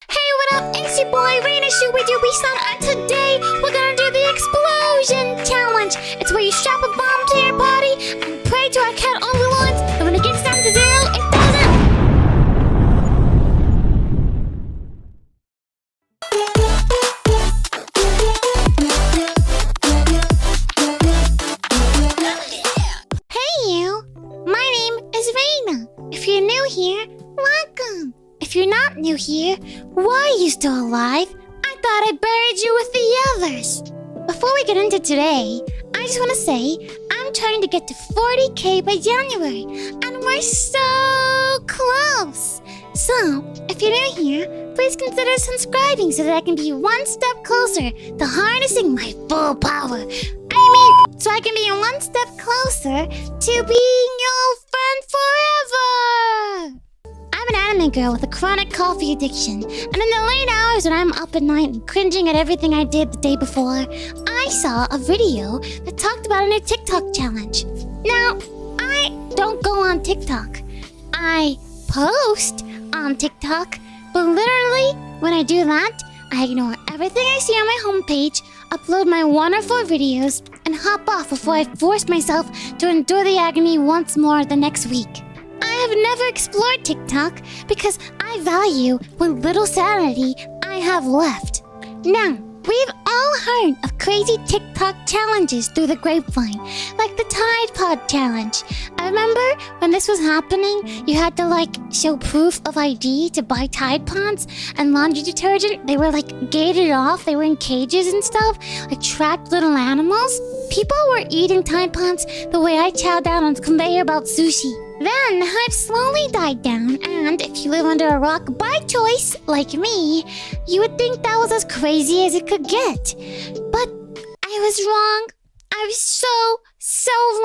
Hey, what up? It's your boy Reinasun with your and today we're gonna do the explosion challenge. It's where you strap a bomb to your body and pray to our cat all we want, and when it gets down to zero, it doesn't. Hey you! My name is Reina. If you're new here, welcome. If you're not new here, why are you still alive? I thought I buried you with the others. Before we get into today, I just want to say I'm trying to get to 40k by January, and we're so close. So, if you're new here, please consider subscribing so that I can be one step closer to harnessing my full power. So I can be one step closer to being your friend forever. I'm an anime girl with a chronic coffee addiction, and in the late hours when I'm up at night and cringing at everything I did the day before, I saw a video that talked about a new TikTok challenge. Now, I don't go on TikTok. I post on TikTok, but literally, when I do that, I ignore everything I see on my homepage, upload my wonderful videos, and hop off before I force myself to endure the agony once more the next week. I have never explored TikTok because I value what little sanity I have left. Now, we've all heard of crazy TikTok challenges through the grapevine, like the Tide Pod challenge. I remember when this was happening, you had to show proof of ID to buy Tide Pods and laundry detergent. They were gated off, they were in cages and stuff, like trapped little animals. People were eating Tide Pods the way I chow down on conveyor belt sushi. Then the hype slowly died down, and if you live under a rock by choice, like me, you would think that was as crazy as it could get. But I was wrong. I was so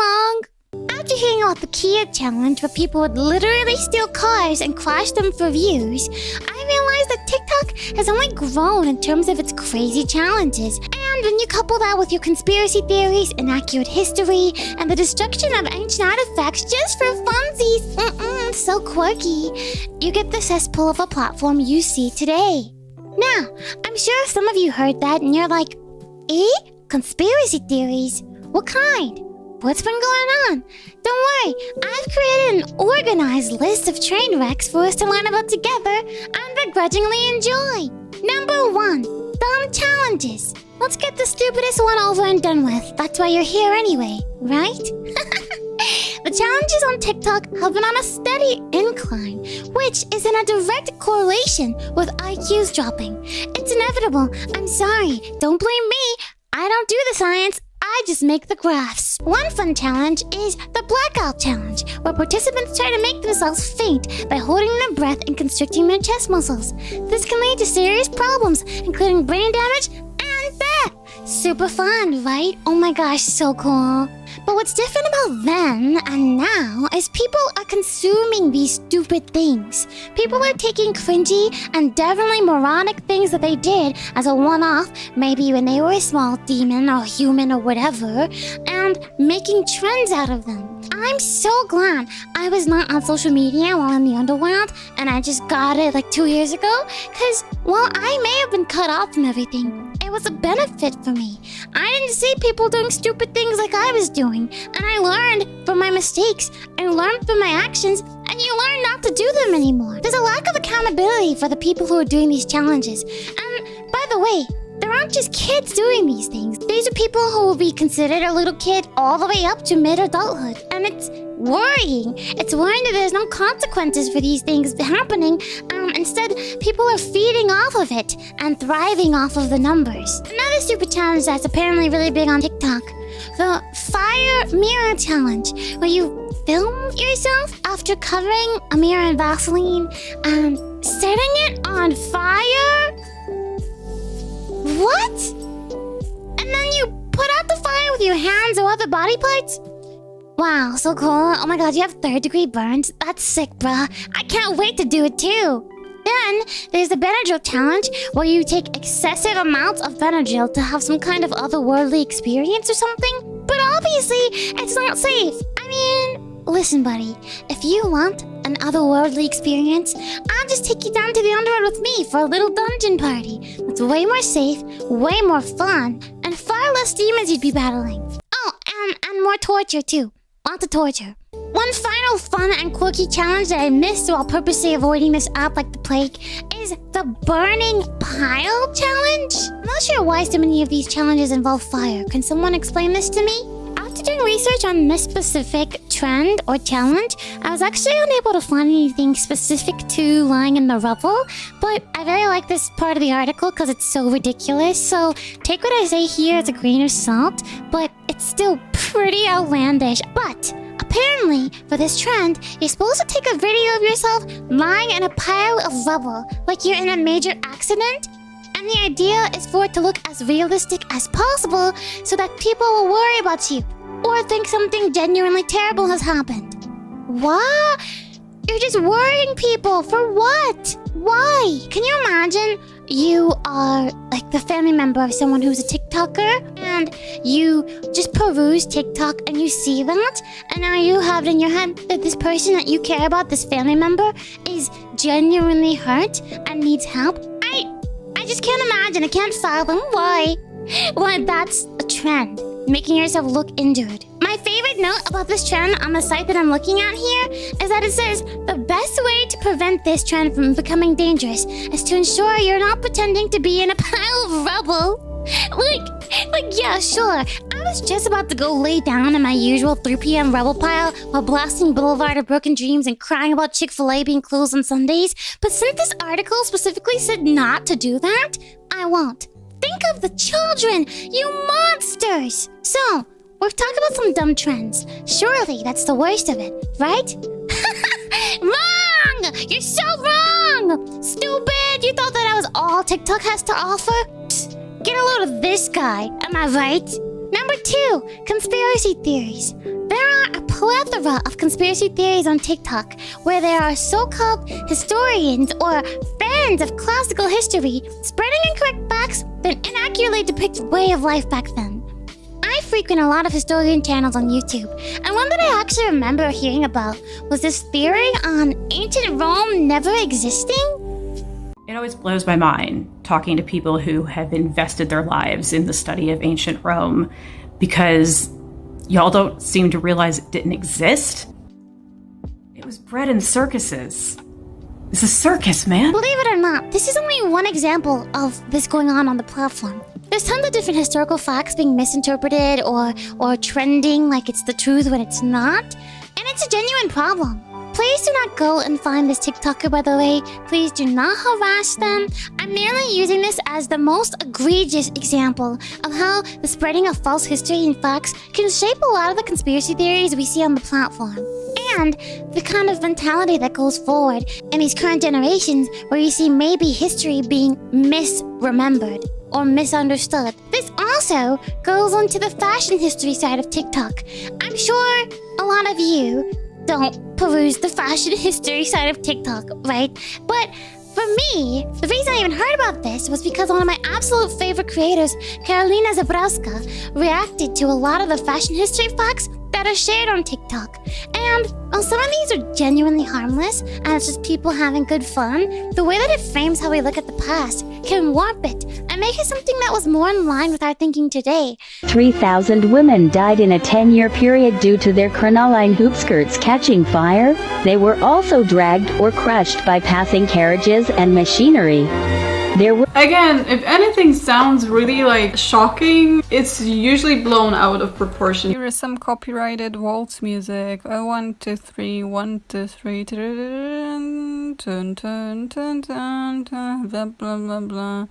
wrong. After hearing about the Kia challenge where people would literally steal cars and crash them for views, I realized that TikTok has only grown in terms of its crazy challenges. And when you couple that with your conspiracy theories, inaccurate history, and the destruction of ancient artifacts just for funsies, so quirky, you get the cesspool of a platform you see today. Now, I'm sure some of you heard that and you're like, eh? Conspiracy theories? What kind? What's been going on? Don't worry, I've created an organized list of train wrecks for us to learn about together and begrudgingly enjoy. Number 1, dumb challenges. Let's get the stupidest one over and done with. That's why you're here anyway, right? The challenges on TikTok have been on a steady incline, which is in a direct correlation with IQs dropping. It's inevitable. I'm sorry. Don't blame me. I don't do the science. I just make the graphs. One fun challenge is the blackout challenge, where participants try to make themselves faint by holding their breath and constricting their chest muscles. This can lead to serious problems, including brain damage and death. Super fun, right? Oh my gosh, so cool. But what's different about then and now is people are consuming these stupid things. People are taking cringy and definitely moronic things that they did as a one-off, maybe when they were a small demon or human or whatever, and making trends out of them. I'm so glad I was not on social media while in the underworld, and I just got it 2 years ago, because while I may have been cut off from everything, it was a benefit for me. I didn't see people doing stupid things like I was doing, and I learned from my mistakes and learned from my actions, and you learn not to do them anymore. There's a lack of accountability for the people who are doing these challenges. And by the way, there aren't just kids doing these things. These are people who will be considered a little kid all the way up to mid-adulthood. And it's worrying. It's worrying that there's no consequences for these things happening. Instead, people are feeding off of it and thriving off of the numbers. Another stupid challenge that's apparently really big on TikTok. The Fire Mirror Challenge, where you film yourself after covering a mirror in Vaseline and setting it on fire? What? And then you put out the fire with your hands or other body parts? Wow, so cool. Oh my god, you have 3rd-degree burns? That's sick, bruh. I can't wait to do it too. Then there's the Benadryl challenge, where you take excessive amounts of Benadryl to have some kind of otherworldly experience or something. But obviously, it's not safe. I mean, listen, buddy. If you want, an otherworldly experience, I'll just take you down to the underworld with me for a little dungeon party that's way more safe, way more fun, and far less demons you'd be battling. Oh, and more torture too. Lots of torture. One final fun and quirky challenge that I missed while purposely avoiding this app like the plague is the burning pile challenge. I'm not sure why so many of these challenges involve fire. Can someone explain this to me? After doing research on this specific trend or challenge, I was actually unable to find anything specific to lying in the rubble, but I really like this part of the article because it's so ridiculous, so take what I say here as a grain of salt, but it's still pretty outlandish. But apparently, for this trend, you're supposed to take a video of yourself lying in a pile of rubble, like you're in a major accident. And the idea is for it to look as realistic as possible so that people will worry about you or think something genuinely terrible has happened. What? You're just worrying people for what? Why? Can you imagine you are like the family member of someone who's a TikToker and you just peruse TikTok and you see that and now you have it in your head that this person that you care about, this family member, is genuinely hurt and needs help? I just can't imagine. I can't fathom why. Why that's a trend. Making yourself look injured. My favorite note about this trend on the site that I'm looking at here is that it says the best way to prevent this trend from becoming dangerous is to ensure you're not pretending to be in a pile of rubble. Like, yeah, sure. I was just about to go lay down in my usual 3 p.m. rubble pile while blasting Boulevard of Broken Dreams and crying about Chick-fil-A being closed on Sundays. But since this article specifically said not to do that, I won't. Think of the children, you monsters! So, we've talked about some dumb trends. Surely that's the worst of it, right? Wrong! You're so wrong! Stupid! You thought that was all TikTok has to offer? Psst. Get a load of this guy, am I right? Number 2, conspiracy theories. There are a plethora of conspiracy theories on TikTok where there are so-called historians or fans of classical history spreading incorrect facts that inaccurately depict way of life back then. I frequent a lot of historian channels on YouTube, and one that I actually remember hearing about was this theory on ancient Rome never existing. It always blows my mind talking to people who have invested their lives in the study of ancient Rome because y'all don't seem to realize it didn't exist. It was bred in circuses. It's a circus, man. Believe it or not, this is only one example of this going on the platform. There's tons of different historical facts being misinterpreted or trending like it's the truth when it's not. And it's a genuine problem. Please do not go and find this TikToker, by the way. Please do not harass them. I'm merely using this as the most egregious example of how the spreading of false history and facts can shape a lot of the conspiracy theories we see on the platform. And the kind of mentality that goes forward in these current generations where you see maybe history being misremembered or misunderstood. This also goes onto the fashion history side of TikTok. I'm sure a lot of you don't peruse the fashion history side of TikTok, right? But for me, the reason I even heard about this was because one of my absolute favorite creators, Karolina Zabrowska, reacted to a lot of the fashion history facts that are shared on TikTok. And while some of these are genuinely harmless and it's just people having good fun, the way that it frames how we look at the past can warp it and make it something that was more in line with our thinking today. 3,000 women died in a 10-year period due to their crinoline hoop skirts catching fire. They were also dragged or crushed by passing carriages and machinery. Again, if anything sounds really like shocking, it's usually blown out of proportion. Here is some copyrighted waltz music. 1, 2, 3, 1, 2, 3, turn, turn, turn, turn, turn, turn, blah, blah, blah, blah.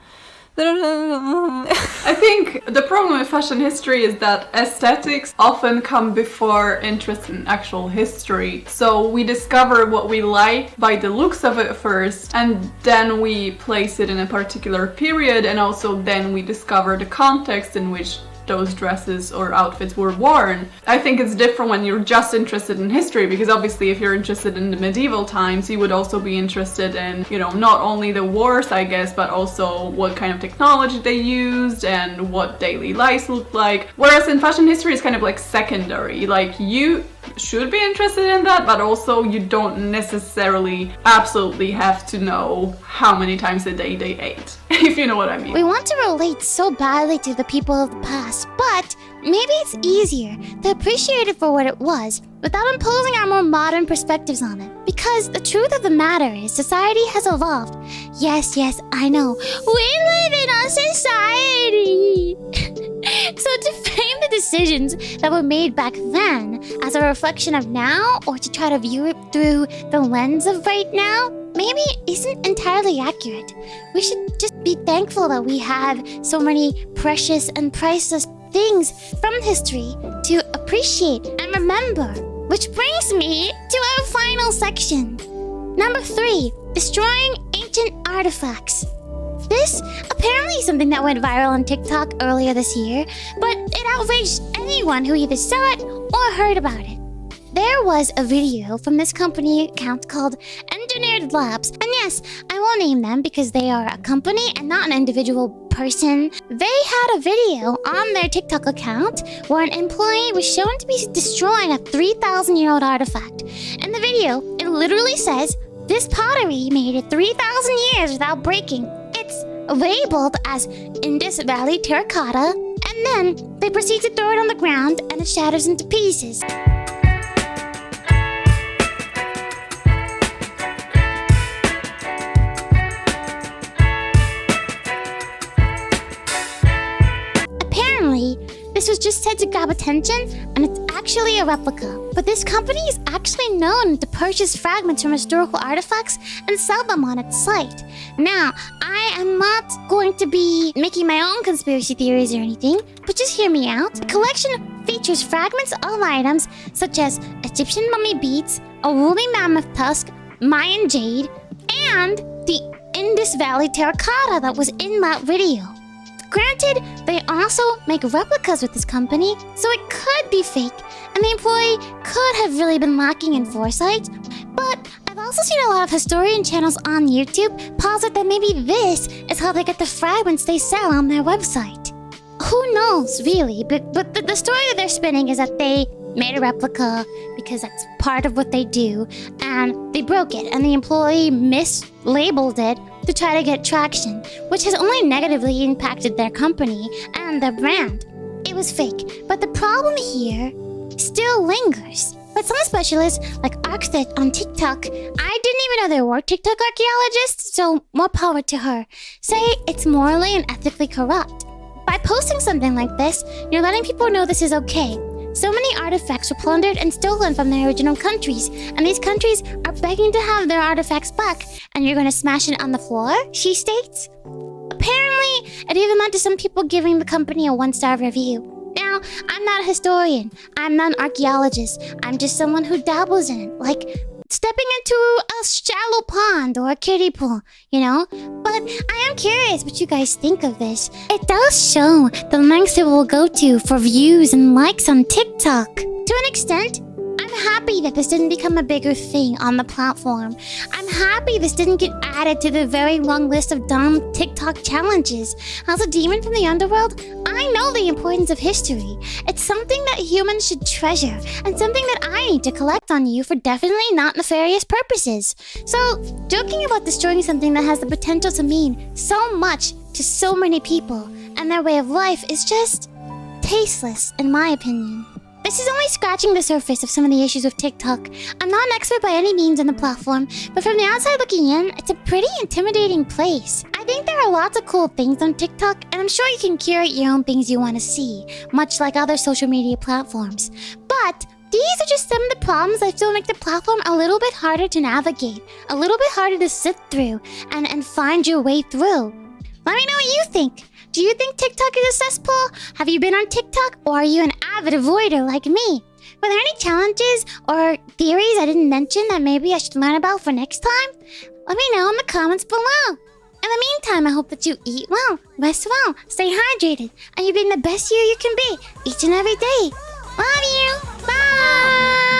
I think the problem with fashion history is that aesthetics often come before interest in actual history. So we discover what we like by the looks of it first, and then we place it in a particular period, and also then we discover the context in which those dresses or outfits were worn. I think it's different when you're just interested in history, because obviously if you're interested in the medieval times, you would also be interested in, you know, not only the wars, I guess, but also what kind of technology they used and what daily lives looked like. Whereas in fashion history, it's kind of like secondary. Like, you should be interested in that, but also you don't necessarily absolutely have to know how many times a day they ate, if you know what I mean. We want to relate so badly to the people of the past, but maybe it's easier to appreciate it for what it was without imposing our more modern perspectives on it. Because the truth of the matter is, society has evolved. Yes, I know. We live in a society. So to frame the decisions that were made back then as a reflection of now, or to try to view it through the lens of right now, maybe isn't entirely accurate. We should just be thankful that we have so many precious and priceless things from history to appreciate and remember. Which brings me to our final section. Number 3, destroying ancient artifacts. This apparently is something that went viral on TikTok earlier this year, but it outraged anyone who either saw it or heard about it. There was a video from this company account called Engineered Labs, and yes, I will name them because they are a company and not an individual person. They had a video on their TikTok account where an employee was shown to be destroying a 3,000-year-old artifact. In the video, it literally says, "This pottery made it 3,000 years without breaking." It's labeled as Indus Valley terracotta, and then they proceed to throw it on the ground and it shatters into pieces. Apparently, this was just said to grab attention, and it's actually a replica. But this company is actually known to purchase fragments from historical artifacts and sell them on its site. Now, I am not going to be making my own conspiracy theories or anything, but just hear me out. The collection features fragments of items such as Egyptian mummy beads, a woolly mammoth tusk, Mayan jade, and the Indus Valley terracotta that was in that video. Granted, they also make replicas with this company, so it could be fake, and the employee could have really been lacking in foresight. But I've also seen a lot of historian channels on YouTube posit that maybe this is how they get the fragments they sell on their website. Who knows, really? But the story that they're spinning is that they made a replica because that's part of what they do, and they broke it, and the employee mislabeled it to try to get traction, which has only negatively impacted their company and their brand. It was fake, but the problem here still lingers. But some specialists, like Arctic on TikTok, I didn't even know there were TikTok archaeologists, so more power to her, say it's morally and ethically corrupt. By posting something like this, you're letting people know this is okay. So many artifacts were plundered and stolen from their original countries, and these countries are begging to have their artifacts back, and you're gonna smash it on the floor, she states. Apparently, it even led to some people giving the company a 1-star review. Now, I'm not a historian, I'm not an archaeologist, I'm just someone who dabbles in it, like stepping into a shallow pond or a kiddie pool, you know? But I am curious what you guys think of this. It does show the lengths it will go to for views and likes on TikTok. To an extent, I'm happy that this didn't become a bigger thing on the platform. I'm happy this didn't get added to the very long list of dumb TikTok challenges. As a demon from the underworld, I know the importance of history. It's something that humans should treasure, and something that I need to collect on you for definitely not nefarious purposes. So, joking about destroying something that has the potential to mean so much to so many people and their way of life is just tasteless, in my opinion. This is only scratching the surface of some of the issues with TikTok. I'm not an expert by any means on the platform, but from the outside looking in, it's a pretty intimidating place. I think there are lots of cool things on TikTok, and I'm sure you can curate your own things you want to see, much like other social media platforms. But these are just some of the problems I feel make the platform a little bit harder to navigate, a little bit harder to sit through, and find your way through. Let me know what you think. Do you think TikTok is a cesspool? Have you been on TikTok, or are you an avid avoider like me? Were there any challenges or theories I didn't mention that maybe I should learn about for next time? Let me know in the comments below. In the meantime, I hope that you eat well, rest well, stay hydrated, and you're being the best you can be each and every day. Love you. Bye!